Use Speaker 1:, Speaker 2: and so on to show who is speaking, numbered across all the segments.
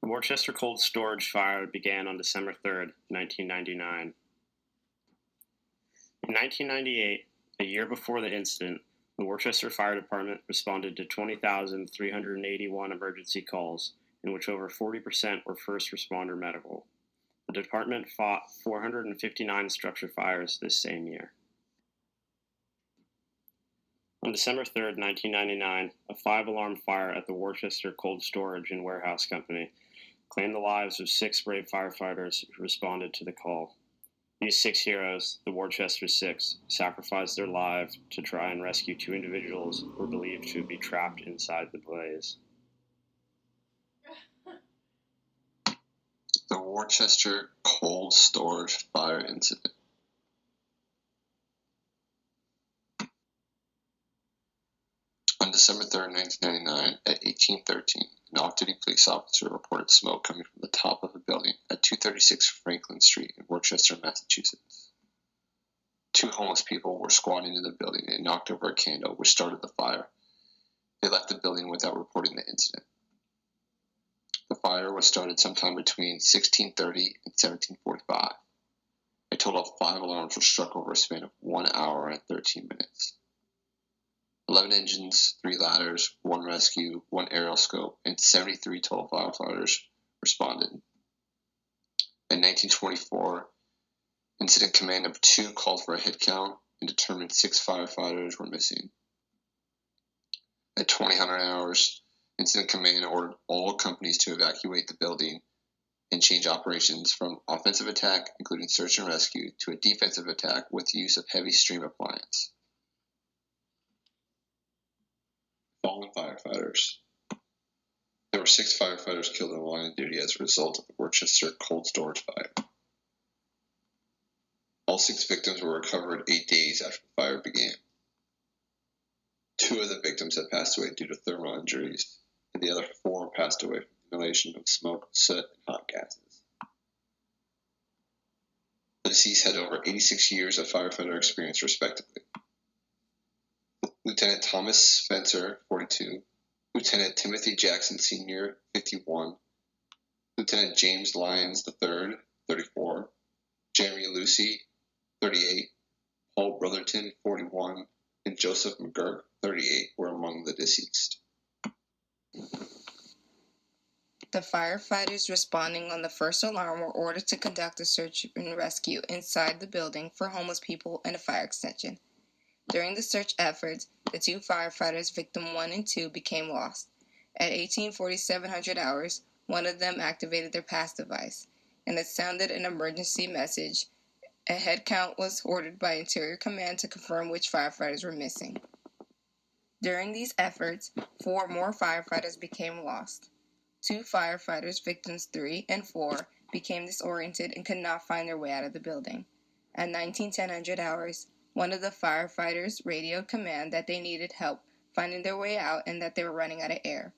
Speaker 1: The Worcester cold storage fire began on December 3rd, 1999. In 1998, a year before the incident, the Worcester Fire Department responded to 20,381 emergency calls, in which over 40% were first responder medical. The department fought 459 structure fires this same year. On December 3rd, 1999, a 5-alarm fire at the Worcester Cold Storage and Warehouse Company claimed the lives of 6 brave firefighters who responded to the call. These 6 heroes, the Worcester Six, sacrificed their lives to try and rescue 2 individuals who were believed to be trapped inside the blaze.
Speaker 2: The Worcester Cold Storage Fire Incident. On December 3rd, 1999, at 1813, an off-duty police officer reported smoke coming from the top of a building at 236 Franklin Street in Worcester, Massachusetts. 2 homeless people were squatting in the building and knocked over a candle, which started the fire. They left the building without reporting the incident. The fire was started sometime between 1630 and 1745. A total of 5 alarms were struck over a span of 1 hour and 13 minutes. 11 engines, 3 ladders, 1 rescue, 1 aerial scope, and 73 total firefighters responded. In 1924, Incident Command Number 2 called for a head count and determined 6 firefighters were missing. At 2000 hours, Incident Command ordered all companies to evacuate the building and change operations from offensive attack, including search and rescue, to a defensive attack with the use of heavy stream appliance. Fallen firefighters. There were 6 firefighters killed in line of duty as a result of the Worcester cold storage fire. All 6 victims were recovered 8 days after the fire began. 2 of the victims had passed away due to thermal injuries, and the other 4 passed away from inhalation of smoke, soot, and hot gases. The deceased had over 86 years of firefighter experience, respectively. Lieutenant Thomas Spencer, 42, Lieutenant Timothy Jackson Sr., 51, Lieutenant James Lyons III, 34, Jeremy Lucy, 38, Paul Brotherton, 41, and Joseph McGurk, 38, were among the deceased.
Speaker 3: The firefighters responding on the first alarm were ordered to conduct a search and rescue inside the building for homeless people and a fire extension. During the search efforts, the 2 firefighters, victim 1 and 2, became lost. At 18:47 hours, one of them activated their pass device, and it sounded an emergency message. A head count was ordered by Interior Command to confirm which firefighters were missing. During these efforts, 4 more firefighters became lost. 2 firefighters, victims 3 and 4, became disoriented and could not find their way out of the building. At 19:10 hours, one of the firefighters radioed command that they needed help finding their way out and that they were running out of air.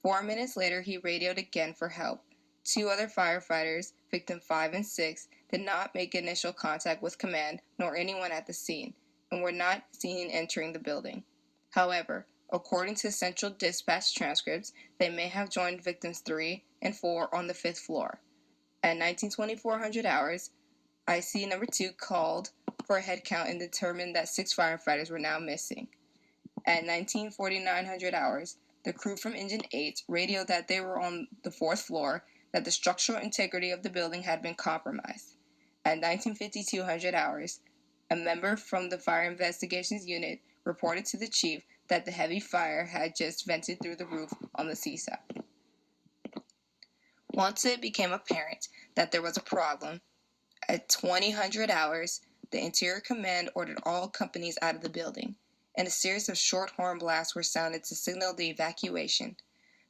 Speaker 3: 4 minutes later, he radioed again for help. 2 other firefighters, victim 5 and 6, did not make initial contact with command nor anyone at the scene, and were not seen entering the building. However, according to Central Dispatch transcripts, they may have joined victims 3 and 4 on the 5th floor. At 19:24 hours, IC number 2 called for a head count and determined that 6 firefighters were now missing. At 19:49 hours, the crew from Engine 8 radioed that they were on the 4th floor, that the structural integrity of the building had been compromised. At 19:52 hours, a member from the Fire Investigations Unit reported to the chief that the heavy fire had just vented through the roof on the seaside. Once it became apparent that there was a problem, at 20:00 hours, the Interior Command ordered all companies out of the building, and a series of short horn blasts were sounded to signal the evacuation.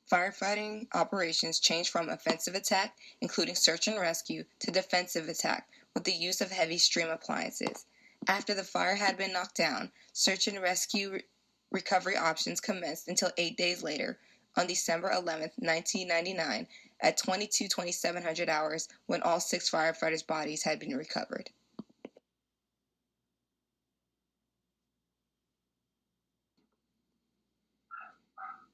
Speaker 3: Firefighting operations changed from offensive attack, including search and rescue, to defensive attack with the use of heavy stream appliances. After the fire had been knocked down, search and rescue recovery options commenced until 8 days later, on December 11, 1999, at 22:27 hours, when all 6 firefighters' bodies had been recovered.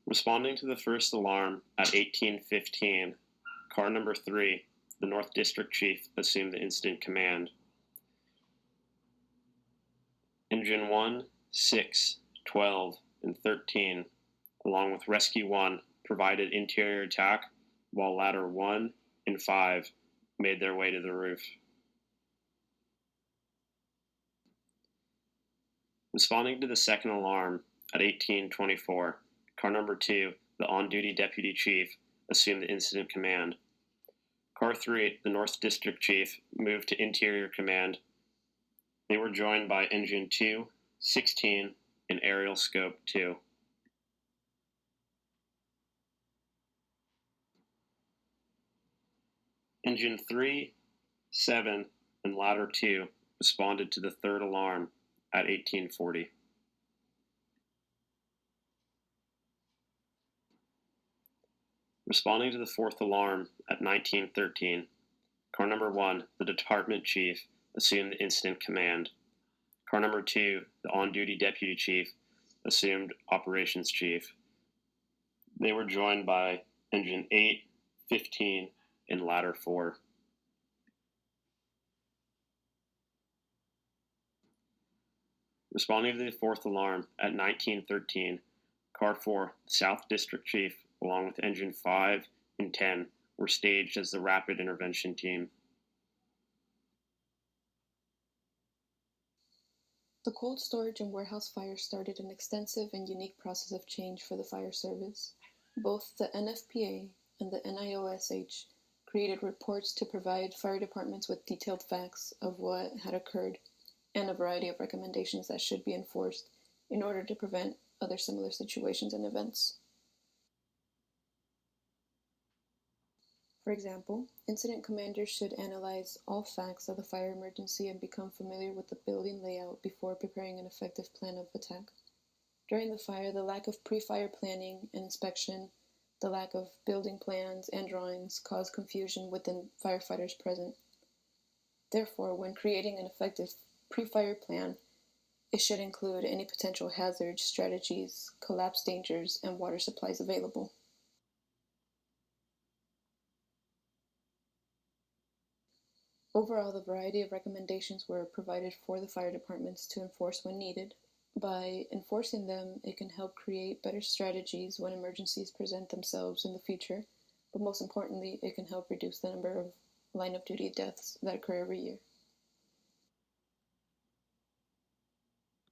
Speaker 1: Responding to the first alarm at 18:15, Car number 3, the North District Chief, assumed the incident command. Engine 1, 6, 12, and 13, along with Rescue 1, provided interior attack, while Ladder 1 and 5 made their way to the roof. Responding to the second alarm at 18:24, Car number 2, the on-duty Deputy Chief, assumed the incident command. Car 3, the North District Chief, moved to interior command. They were joined by Engine 2, 16, and Aerial Scope 2. Engine 3, 7, and Ladder 2 responded to the third alarm at 18:40. Responding to the fourth alarm at 19:13, Car number 1, the Department Chief, assumed the incident command. Car number 2, the on-duty Deputy Chief, assumed Operations Chief. They were joined by Engine 8, 15, and Ladder 4. Responding to the fourth alarm at 19:13, Car 4, the South District Chief, along with Engine 5 and 10, were staged as the Rapid Intervention Team.
Speaker 4: The cold storage and warehouse fire started an extensive and unique process of change for the fire service. Both the NFPA and the NIOSH created reports to provide fire departments with detailed facts of what had occurred and a variety of recommendations that should be enforced in order to prevent other similar situations and events. For example, incident commanders should analyze all facts of the fire emergency and become familiar with the building layout before preparing an effective plan of attack. During the fire, the lack of pre-fire planning and inspection, the lack of building plans and drawings caused confusion within firefighters present. Therefore, when creating an effective pre-fire plan, it should include any potential hazards, strategies, collapse dangers, and water supplies available. Overall, the variety of recommendations were provided for the fire departments to enforce when needed. By enforcing them, it can help create better strategies when emergencies present themselves in the future, but most importantly, it can help reduce the number of line of duty deaths that occur every year.